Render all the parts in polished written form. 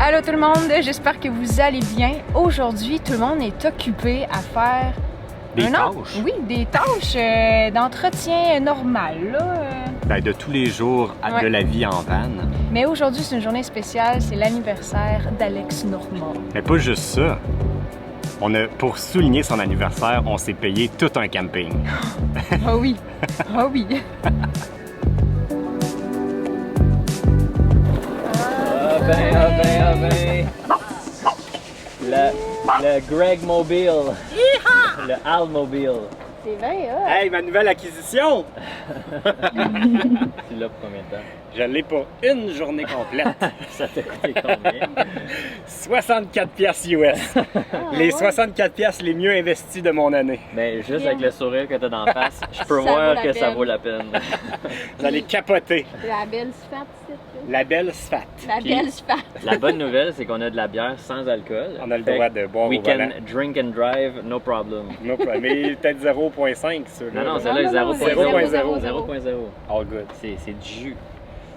Allô tout le monde, j'espère que vous allez bien. Aujourd'hui, tout le monde est occupé à faire des tâches. Oui, des tâches d'entretien normal, là. Ben, de tous les jours de la vie en van. Mais aujourd'hui, c'est une journée spéciale, c'est l'anniversaire d'Alex Normand. Mais pas juste ça. Pour souligner son anniversaire, on s'est payé tout un camping. Ah oui, ah oui. Ah ben. Le Greg Mobile. Le Al Mobile. C'est vrai, Hey, ma nouvelle acquisition! Tu l'as pour combien de temps? Je l'ai pour une journée complète. Ça t'a coûté combien? 64 piastres US. Les 64 piastres les mieux investis de mon année. Ben, juste avec le sourire que t'as d'en face, je peux Ça voir vaut que la ça peine. vaut la peine. Vous allez capoter. La belle sfat, c'est ça. La belle sfat. La Puis- belle sfat. La bonne nouvelle, c'est qu'on a de la bière sans alcool. On a le Fait droit que de boire we au can volant. drink and drive, no problem. No problem. Mais peut-être 0.5 ceux-là. Non, là. celle-là est non, 0.0. 0.0. 0.0. All good. C'est du jus.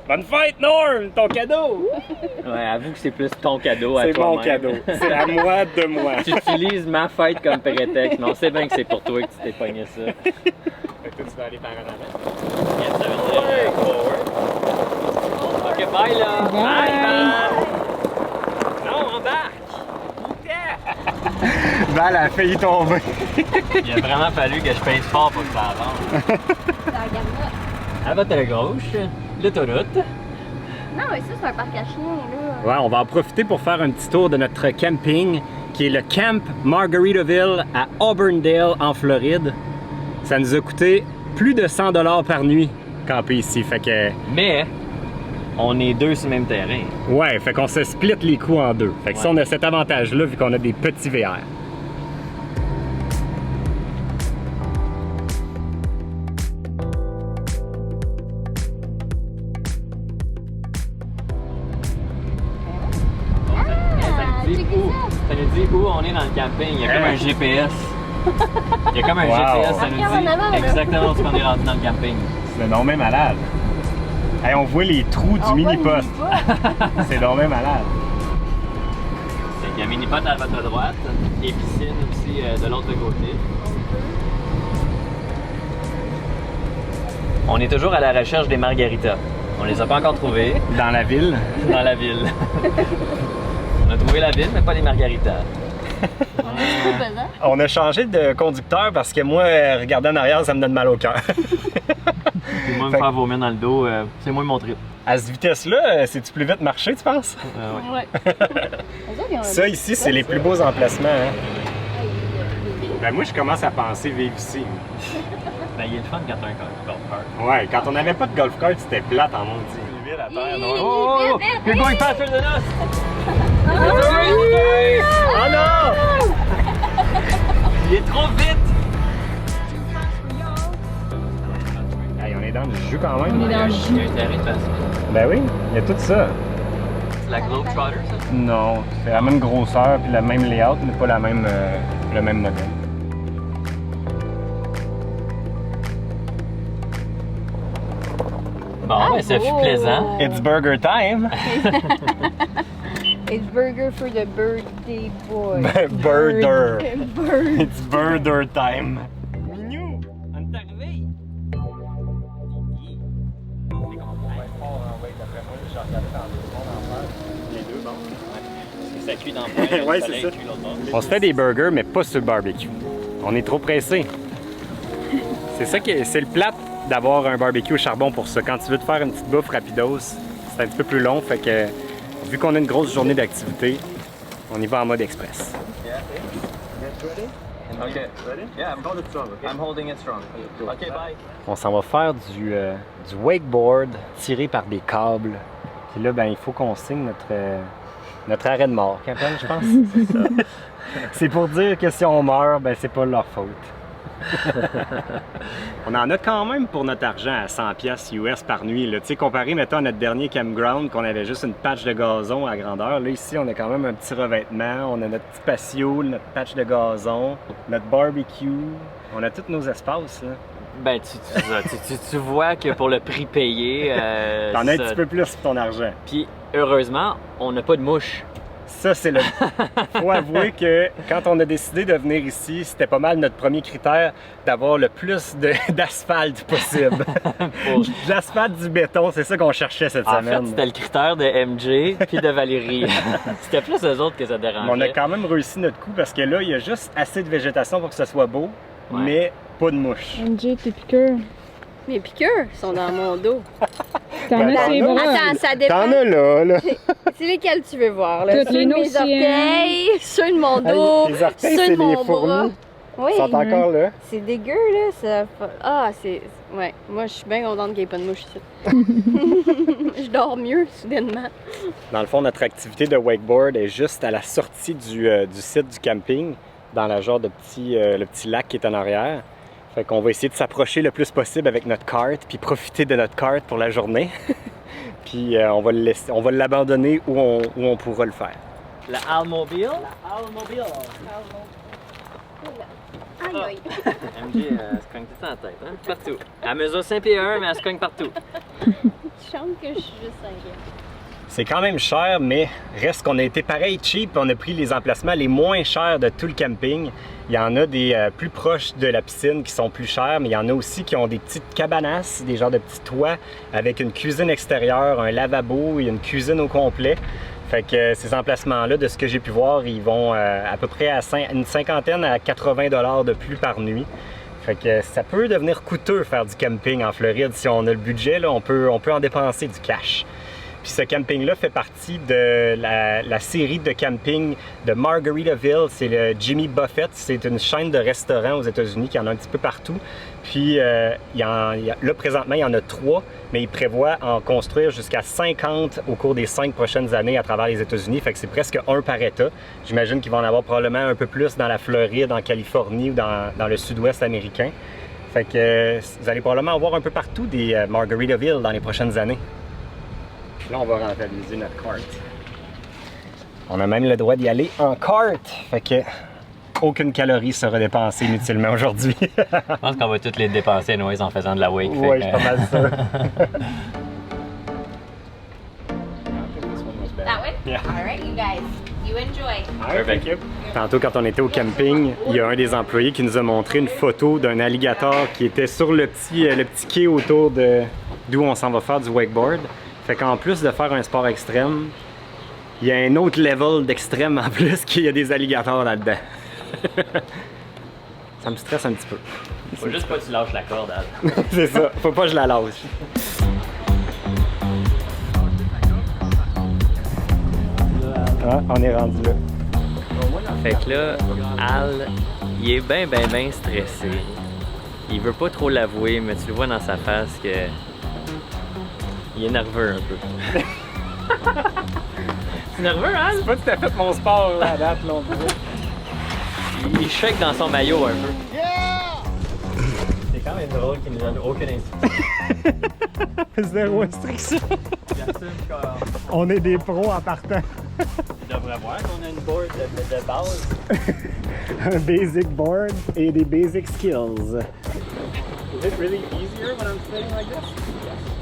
Bonne fête, Norm! Ton cadeau! Ouais, avoue que c'est plus ton cadeau à C'est toi-même. mon cadeau. C'est à moi de moi. Tu utilises ma fête comme prétexte, mais on sait bien que c'est pour toi que tu t'es pogné ça. Fait que toi, tu vas aller par en avant. Yes, ça veut dire forward. Ok, bye là! Bye! Non, embarque! Val a failli tomber. Il a vraiment fallu que je pèse fort pour que ça avance. À votre gauche, l'autoroute. Non, mais ça, c'est un parc à chiens, là. Ouais, on va en profiter pour faire un petit tour de notre camping, qui est le Camp Margaritaville à Auburndale, en Floride. Ça nous a coûté plus de 100 $ par nuit, camper ici. Fait que, Mais, on est deux sur le même terrain. ouais, fait qu'on se split les coûts en deux. Fait que ça, Ouais. on a cet avantage-là, vu qu'on a des petits VR. Ça nous dit où on est dans le camping. Il y a comme un GPS. Il y a comme un Wow. GPS, ça nous Regarde en avant, dit là. exactement où on est rendu dans le camping. C'est donc même malade. Hey, on voit les trous du mini-poste. C'est donc même malade. Il y a un mini-pot à votre droite et piscine aussi de l'autre côté. On est toujours à la recherche des margaritas. On les a pas encore trouvées Dans la ville. dans la ville. On a trouvé la ville, mais pas les margaritas. On a changé de conducteur parce que moi, regarder en arrière, ça me donne mal au cœur. Puis moi, me Fait- faire vomir dans le dos, c'est moins mon trip. À cette vitesse-là, c'est-tu plus vite marcher, tu penses? Ouais. Ouais. Ça, ici, c'est les plus beaux emplacements. Hein? Ben moi, je commence à penser vivre ici. Ben, il est le fun quand t'as un golf cart. Ouais, quand on n'avait pas de golf cart, c'était plate en maudit. Vite à terre, non? Oh! You're going faster than us! Oh non! Il est trop vite! Hey, on est dans le jus quand même. On est dans le jus. Il y a un terrain de façon. Ben oui, il y a tout ça. C'est la Globetrotter, ça? Non, c'est la même grosseur puis le même layout, mais pas la même, le même modèle. Bon, ben, ça fut plaisant. It's burger time! It's burger for the birthday boy. Birder! Bird. It's birder time! Mignon! On est arrivé! Ça cuit dans le point, Ouais, le c'est soleil ça. cuit l'autre bord. On se fait des burgers, mais pas sur le barbecue. On est trop pressé. C'est ça qui c'est le plat d'avoir un barbecue au charbon pour ça. Quand tu veux te faire une petite bouffe rapidos, c'est un petit peu plus long. Fait que, vu qu'on a une grosse journée d'activité, on y va en mode express. Okay. Yeah, I'm holding it strong. Okay, bye. On s'en va faire du wakeboard tiré par des câbles. Puis là, ben, il faut qu'on signe notre arrêt de mort, Captain, je pense. C'est ça. C'est pour dire que si on meurt, ben, c'est pas leur faute. On en a quand même pour notre argent à 100 pièces US par nuit. Là. Tu sais, comparé, mettons, à notre dernier campground, qu'on avait juste une patch de gazon à grandeur. Là, ici, on a quand même un petit revêtement. On a notre petit patio, notre patch de gazon, notre barbecue. On a tous nos espaces. Là. Ben, tu vois que pour le prix payé... T'en as un ça- petit peu plus pour ton argent. Puis heureusement, on n'a pas de mouches. Ça, c'est le... Faut avouer que quand on a décidé de venir ici, c'était pas mal notre premier critère d'avoir le plus d'asphalte possible. De l'asphalte, du béton, c'est ça qu'on cherchait cette semaine. En fait, c'était le critère de MJ puis de Valérie. C'était plus eux autres que ça dérangeait. Mais on a quand même réussi notre coup parce que là, il y a juste assez de végétation pour que ce soit beau, mais pas de mouches. MJ, tes piqûres. Mes piqûres sont dans mon dos. T'en as ses bras. Attends, ça dépend. T'en as là. C'est lesquels tu veux voir, là? Toutes Ceux les de mes nôtres, orteils, ceux de mon dos, Les orteils, ceux c'est de mon les bras. fourmis. Oui. Ils sont encore là. C'est dégueu, là. Ça... Ah, c'est... Ouais, moi, je suis bien contente qu'il n'y ait pas de mouche ici. Je dors mieux, soudainement. Dans le fond, notre activité de wakeboard est juste à la sortie du site du camping, dans la genre de le petit lac qui est en arrière. Fait qu'on va essayer de s'approcher le plus possible avec notre kart, puis profiter de notre kart pour la journée. Puis on va l'abandonner où on pourra le faire. La Almobile. Aïe, aïe. MJ, elle se cogne tout dans la tête, hein? Partout. Elle mesure 5 pieds 1, mais elle se cogne partout. Tu chantes que je suis juste cinquième. C'est quand même cher, mais reste qu'on a été pareil cheap. On a pris les emplacements les moins chers de tout le camping. Il y en a des plus proches de la piscine qui sont plus chers, mais il y en a aussi qui ont des petites cabanas, des genres de petits toits avec une cuisine extérieure, un lavabo et une cuisine au complet. Fait que ces emplacements-là, de ce que j'ai pu voir, ils vont à peu près à une cinquantaine à 80 $ de plus par nuit. Fait que ça peut devenir coûteux faire du camping en Floride. Si on a le budget, là, on peut en dépenser du cash. Puis ce camping-là fait partie de la série de camping de Margaritaville. C'est le Jimmy Buffett. C'est une chaîne de restaurants aux États-Unis qui en a un petit peu partout. Puis là, présentement, il y en a 3, mais ils prévoient en construire jusqu'à 50 au cours des 5 prochaines années à travers les États-Unis. Fait que c'est presque un par État. J'imagine qu'ils vont en avoir probablement un peu plus dans la Floride, en Californie ou dans le sud-ouest américain. Fait que vous allez probablement avoir un peu partout des Margaritaville dans les prochaines années. Là, on va rentabiliser notre cart. On a même le droit d'y aller en cart. Fait que aucune calorie sera dépensée inutilement aujourd'hui. Je pense qu'on va toutes les dépenser, nous, en faisant de la wake. Oui, je suis pas mal sûr. That one? Yeah. All right, you guys. You enjoy. Thank you. Tantôt, quand on était au camping, il y a un des employés qui nous a montré une photo d'un alligator qui était sur le petit quai autour d'où on s'en va faire du wakeboard. Fait qu'en plus de faire un sport extrême, il y a un autre level d'extrême en plus qu'il y a des alligators là-dedans. Ça me stresse un petit peu. Faut juste pas que tu lâches la corde, Al. C'est ça, faut pas que je la lâche. Ah, on est rendu là. Fait que là, Al, il est ben stressé. Il veut pas trop l'avouer, mais tu le vois dans sa face que... Il est nerveux un peu. C'est nerveux, Al? C'est pas tout à fait mon sport à date, là, Il shake dans son maillot un peu. Yeah! C'est quand même drôle qu'il nous donne aucune instruction. Zéro instruction. On est des pros en partant. Tu devrais voir qu'on a une board de base. Un basic board et des basic skills. Is it really easier when I'm sitting like this?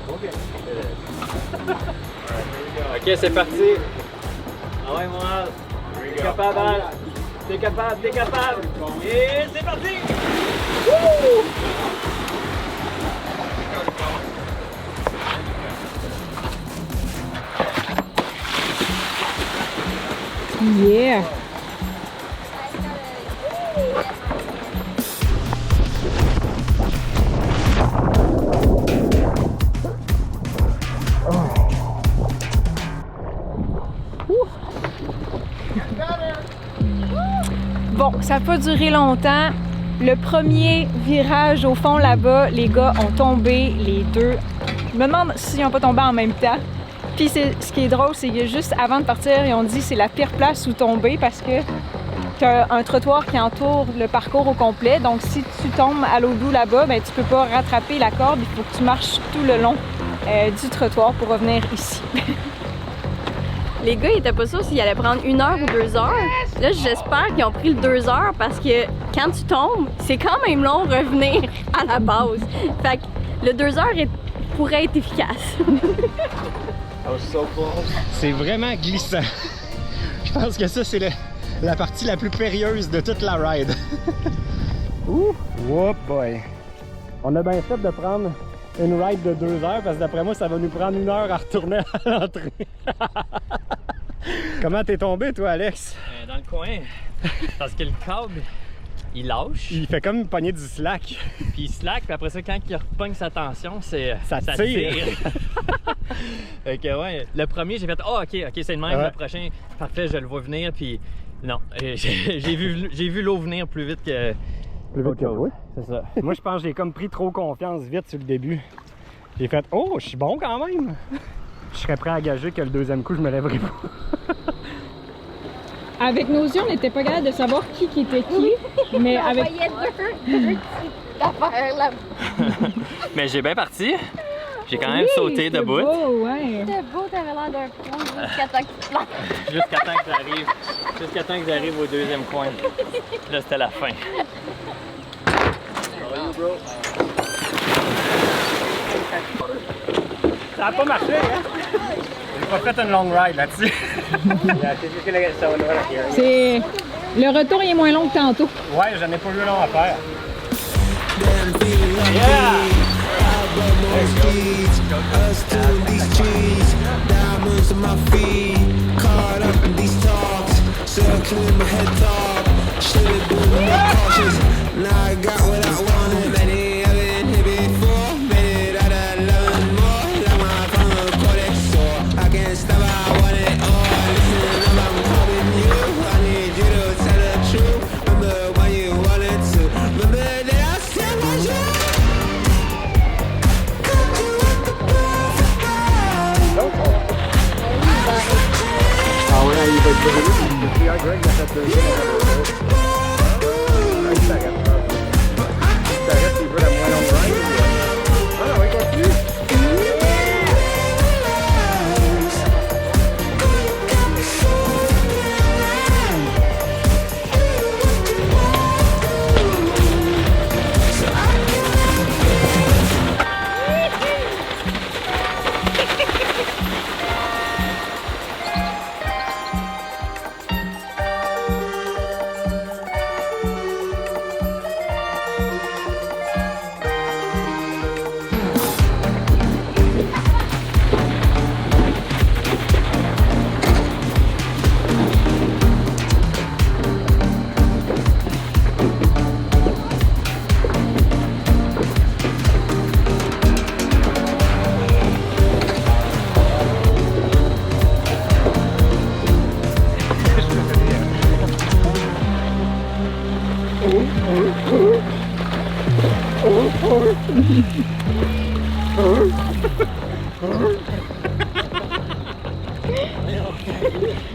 Okay. Ok, c'est parti. Ah ouais, moi, t'es capable, Al. T'es capable, t'es capable. Et c'est parti. Wouh! Yeah! Bon, ça n'a pas duré longtemps. Le premier virage au fond là-bas, les gars ont tombé les deux. Je me demande s'ils n'ont pas tombé en même temps. Puis ce qui est drôle, c'est que juste avant de partir, ils ont dit que c'est la pire place où tomber parce que tu as un trottoir qui entoure le parcours au complet. Donc si tu tombes à l'eau bout là-bas, ben, tu peux pas rattraper la corde. Il faut que tu marches tout le long du trottoir pour revenir ici. Les gars, ils étaient pas sûrs s'ils allaient prendre 1 heure ou 2 heures. Là, j'espère qu'ils ont pris le 2 heures parce que quand tu tombes, c'est quand même long revenir à la base. Fait que le 2 heures pourrait être efficace. C'est vraiment glissant. Je pense que ça, c'est la partie la plus périlleuse de toute la ride. Ouh! Oh boy! On a bien fait de prendre une ride de 2 heures parce que d'après moi, ça va nous prendre 1 heure à retourner à l'entrée. Comment t'es tombé, toi, Alex? Dans le coin. Parce que le câble, il lâche. Il fait comme une poignée du slack. Puis il slack, puis après ça, quand il repogne sa tension, ça tire. Fait que ouais, le premier, j'ai fait « Ah, ok, c'est le même. Ouais. Le prochain, parfait, je le vois venir. » Puis non, j'ai vu l'eau venir plus vite que... Plus vite que chose. toi. C'est ça. Moi, je pense que j'ai comme pris trop confiance vite sur le début. J'ai fait « Oh, je suis bon quand même! » Je serais prêt à gager que le deuxième coup, je me lèverais pas. Avec nos yeux, on n'était pas capable de savoir qui était qui, mais On avec... voyait deux petites affaires là. Mais j'ai bien parti. J'ai quand même sauté c'était debout. beau, ouais. C'était beau, t'avais l'air d'un pro jusqu'à temps que tu te plantes. Jusqu'à temps que j'arrive au deuxième coin. Là, c'était la fin. Ça a pas marché, hein? J'ai pas fait une long ride là-dessus. C'est... Le retour il est moins long que tantôt. Ouais, j'en ai pas eu long à faire. Us doing these trees, diamonds on my feet, caught up in these talks, circling my head top. Should've been more cautious. Now I got what I wanted. Many I've been here before, made it out of love more. Like my phone codex, so I can't stop. I want it all. Listen up, I'm calling you. I need you to tell the truth. Remember when you wanted to. Remember that I said was you. Ah ouais, il va être brûlé. Le Pierre Greg a fait 2 jours. Il s'arrête. Il s'arrête, il veut la moins longue ride. Ah non, il continue.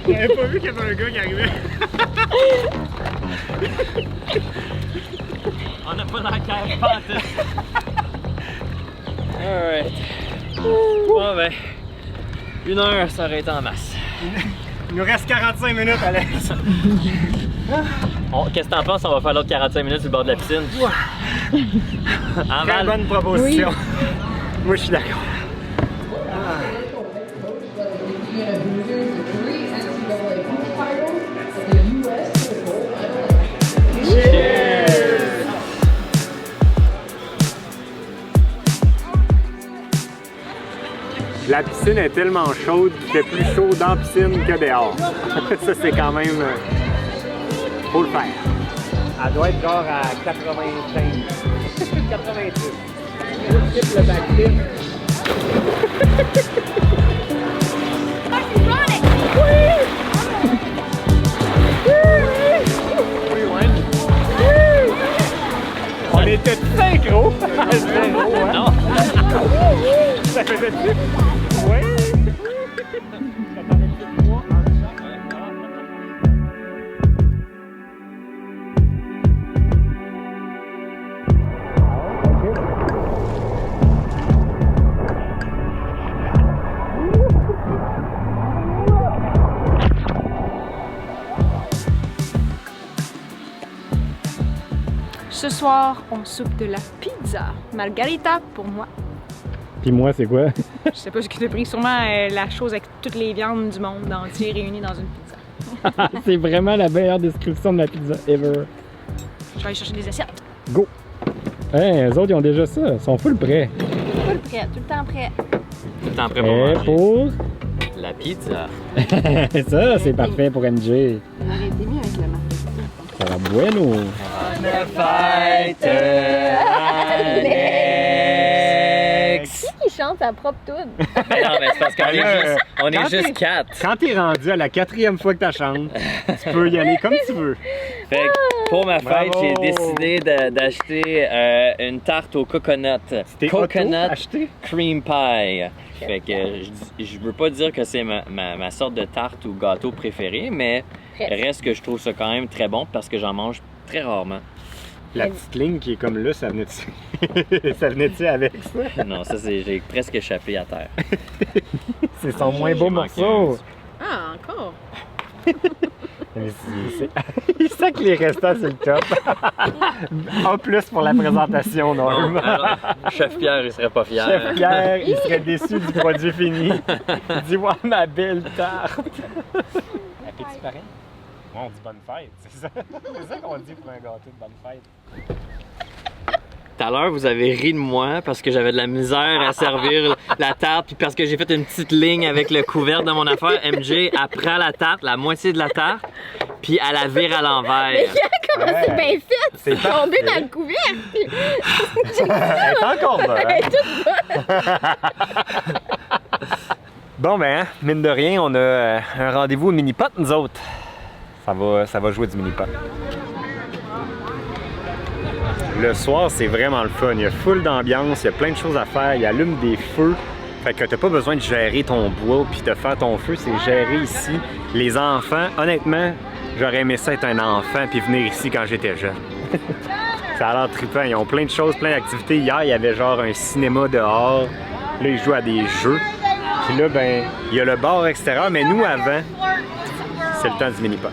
J'avais pas vu qu'il y avait un gars qui arrivait. On n'a pas la cage pantoute. Alright. Bon ben, 1 heure, ça aurait été en masse. Il nous reste 45 minutes, Alex. Qu'est-ce que t'en penses? On va faire l'autre 45 minutes sur le bord de la piscine. En Très Val. bonne proposition. Moi, je suis d'accord. La piscine est tellement chaude qu'il fait plus chaud dans la piscine que dehors. Ça, c'est quand même... faut le faire. Elle doit être genre à 85. 86. Je skip le backflip. On était synchro. Zéro, hein? Non. Ça faisait-tu? Oui. Ce soir, on soupe de la pizza margarita pour moi. Puis moi, c'est quoi? Je sais pas ce que t'as pris. Sûrement la chose avec toutes les viandes du monde entier réunies dans une pizza. C'est vraiment la meilleure description de la pizza ever. Je vais aller chercher des assiettes. Go! Hey, eux autres, ils ont déjà ça. Ils sont full prêts. Full prêt, tout le temps prêt. Tout le temps prêt pour Et manger. pour... La pizza. Ça, c'est parfait pour MJ. On aurait été mieux avec le masque. Ça va bueno. Alex! Qui chante sa propre tune? Mais non, mais c'est parce qu'on Quand est juste t'es- 4. Quand t'es rendu à la 4e fois que tu chantes, tu peux y aller comme tu veux. Fait que pour ma fête, Bravo. j'ai décidé d'acheter une tarte au coconut. T'es Coconut acheté? cream pie. Fait que je veux pas dire que c'est ma sorte de tarte ou gâteau préféré, mais reste que je trouve ça quand même très bon parce que j'en mange très rarement. La petite ligne qui est comme là, ça venait-tu? Ça venait-tu avec ça? Non, ça j'ai presque échappé à terre. C'est son moins beau J'ai manqué morceau. Ah, encore? Mais il sait que les restants, c'est le top. En plus pour la présentation, Norm. Non, alors, Chef Pierre, il serait pas fier. Chef Pierre, il serait déçu du produit fini. Il dit, ouais, ma belle tarte. Appétit pareil? Ouais, on dit bonne fête, c'est ça. C'est ça qu'on dit pour un gâteau de bonne fête. Tout à l'heure, vous avez ri de moi parce que j'avais de la misère à servir la tarte, puis parce que j'ai fait une petite ligne avec le couvercle de mon affaire. MJ, elle prend la tarte, la moitié de la tarte, puis elle la vire à l'envers. Comment c'est bien fait? C'est C'est tombé dans le couvercle. Elle est encore bonne. Bon ben, mine de rien, on a un rendez-vous au mini-pot, nous autres. Ça va jouer du mini-pot. Le soir, c'est vraiment le fun. Il y a full d'ambiance, il y a plein de choses à faire, il allume des feux. Fait que t'as pas besoin de gérer ton bois puis de faire ton feu, c'est géré ici. Les enfants, honnêtement, j'aurais aimé ça être un enfant puis venir ici quand j'étais jeune. Ça a l'air trippant, ils ont plein de choses, plein d'activités. Hier, il y avait genre un cinéma dehors. Là, ils jouent à des jeux. Puis là, ben, il y a le bar extérieur, mais nous, avant, c'est le temps du mini-pot.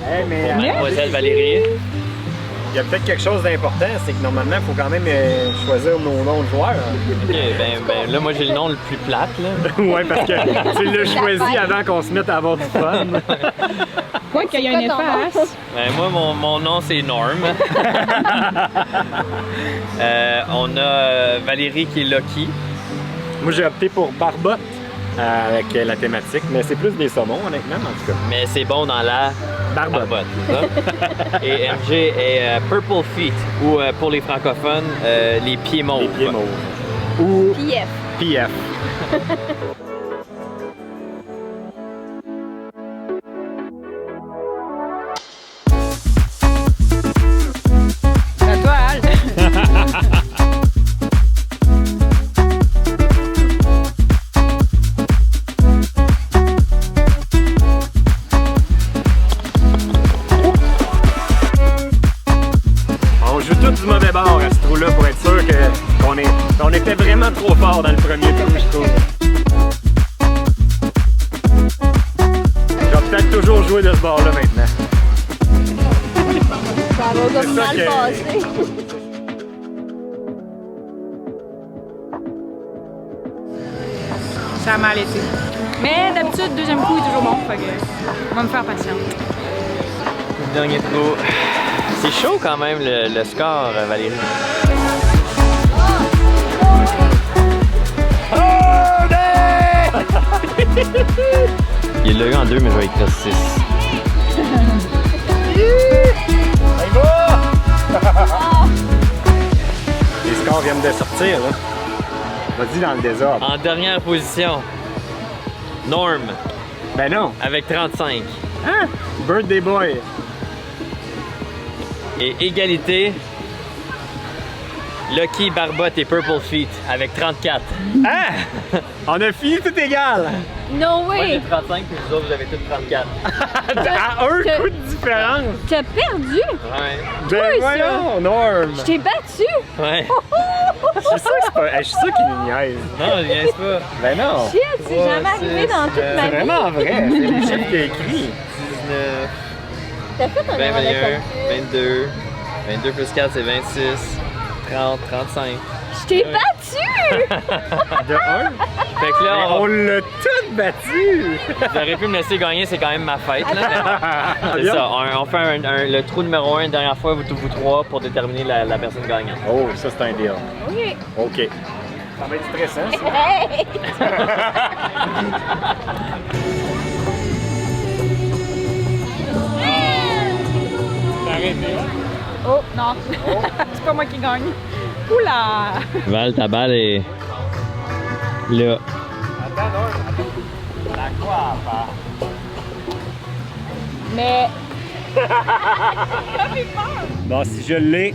Hey, mais Mademoiselle Valérie. il y a peut-être quelque chose d'important, c'est que normalement, il faut quand même choisir nos noms de joueurs. Ok, ben là, moi j'ai le nom le plus plate, là. Ouais, parce que tu l'as choisi avant qu'on se mette à avoir du fun. Quoi qu'il y a une quoi ton nom? efface. Ben, moi, mon nom c'est Norm. On a Valérie qui est Lucky. Moi, j'ai opté pour Barbotte avec la thématique, mais c'est plus des saumons, honnêtement, en tout cas. Mais c'est bon dans la Barbotte. barbotte, c'est ça? Et MJ est Purple Feet, ou pour les francophones, les pieds mauves. Les pieds mauves. Ou PF. PF. C'est à toi, Al. On joue tous du mauvais bord à ce trou-là pour être sûr qu'on était vraiment trop fort dans le premier trou, je trouve. Je vais peut-être toujours jouer de ce bord-là maintenant. Ça va comme ça mal que- passer. Ça a mal été. Mais d'habitude, deuxième coup est toujours bon. Fait que on va me faire patience. Le dernier trou. C'est chaud quand même le score, Valérie. Il l'a eu en 2, mais je vais écrire 6. Les scores viennent de sortir, là. Vas-y dans le désordre. En dernière position, Norm, Ben non. avec 35. Hein? Birthday Boy. Et égalité, Lucky, Barbotte et Purple Feet, avec 34. Hein? On a fini tout égal. No Moi, j'ai way! 35, puis vous autres, vous avez tous 34. À un coup de différence. T'as perdu! Ouais. Ben ça. voyons, Norm. Je t'ai battu! Ouais. Je suis sûr que c'est pas... Je suis sûr qu'il nous niaise. Non, je viens pas. Ben non. Shit, c'est jamais arrivé dans toute C'est ma vie. vraiment vrai. C'est les chiffres qu'il a écrits. 19, T'as fait un 20, erreur de 21, calcul. 22, 22 plus 4, c'est 26. 30, 35. Je t'ai battu! De 1. Fait que là, On l'a tout battu! j'aurais pu me laisser gagner, c'est quand même ma fête. Là, c'est Bien. ça, on fait le trou numéro 1 une dernière fois, vous trois, pour déterminer la personne gagnante. Oh, ça c'est un deal. Ok. OK. Ça va être stressant, ça. Hey! Oh, non. C'est pas moi qui gagne. Oula! Val, ta balle est là. Attends, non. La quoi à faire? Mais Bon, si je l'ai,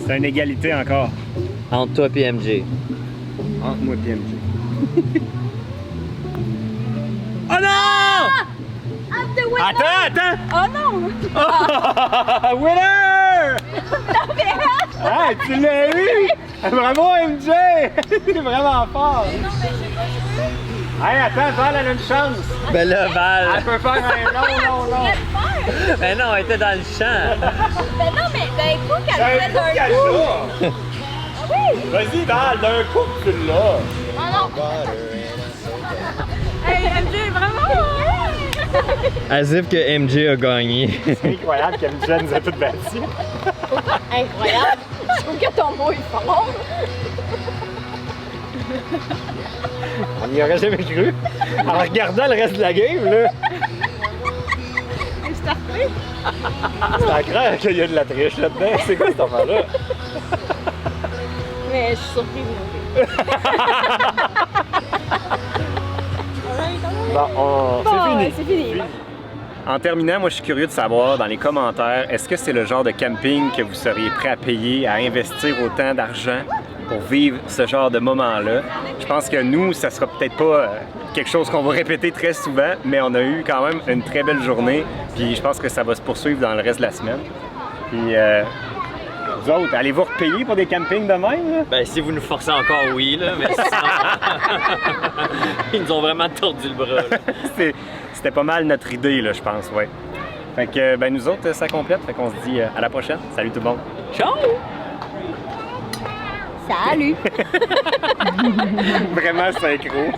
c'est une égalité encore. Entre toi et MJ. Entre moi et MJ. Oh non! Attends! oh non! Winner! Ah, tu l'as eu! Bravo, MJ! C'est vraiment fort! Hey, attends, Val, elle a une chance! Ben là, Val! Elle peut faire un non! Ben non, elle était dans le champ! Ben non, mais d'un coup, qu'elle D'un fait coup d'un qu'elle coup. l'a! Oui! Vas-y, Val, d'un coup tu l'as! Oh non! Hey, MJ, vraiment! As if que MJ a gagné. C'est incroyable qu'MJ nous a toutes battus. Incroyable! Je trouve que ton mot est fort. On n'y aurait jamais cru. En regardant le reste de la game, là. C'est à craindre qu'il y a de la triche là-dedans. C'est quoi cette affaire-là? Mais je suis surprise, moi. Bon, C'est fini. En terminant, moi je suis curieux de savoir dans les commentaires, est-ce que c'est le genre de camping que vous seriez prêt à payer, à investir autant d'argent pour vivre ce genre de moment-là? Je pense que nous, ça sera peut-être pas quelque chose qu'on va répéter très souvent, mais on a eu quand même une très belle journée, puis je pense que ça va se poursuivre dans le reste de la semaine. Puis vous autres, allez-vous repayer pour des campings de même, là? Ben si vous nous forcez encore, oui, là, mais sinon... Ils nous ont vraiment tordu le bras. Là. C'était pas mal notre idée, là, je pense, ouais. Fait que, ben nous autres, ça complète, fait qu'on se dit à la prochaine. Salut tout le monde! Ciao! Salut! Vraiment synchro.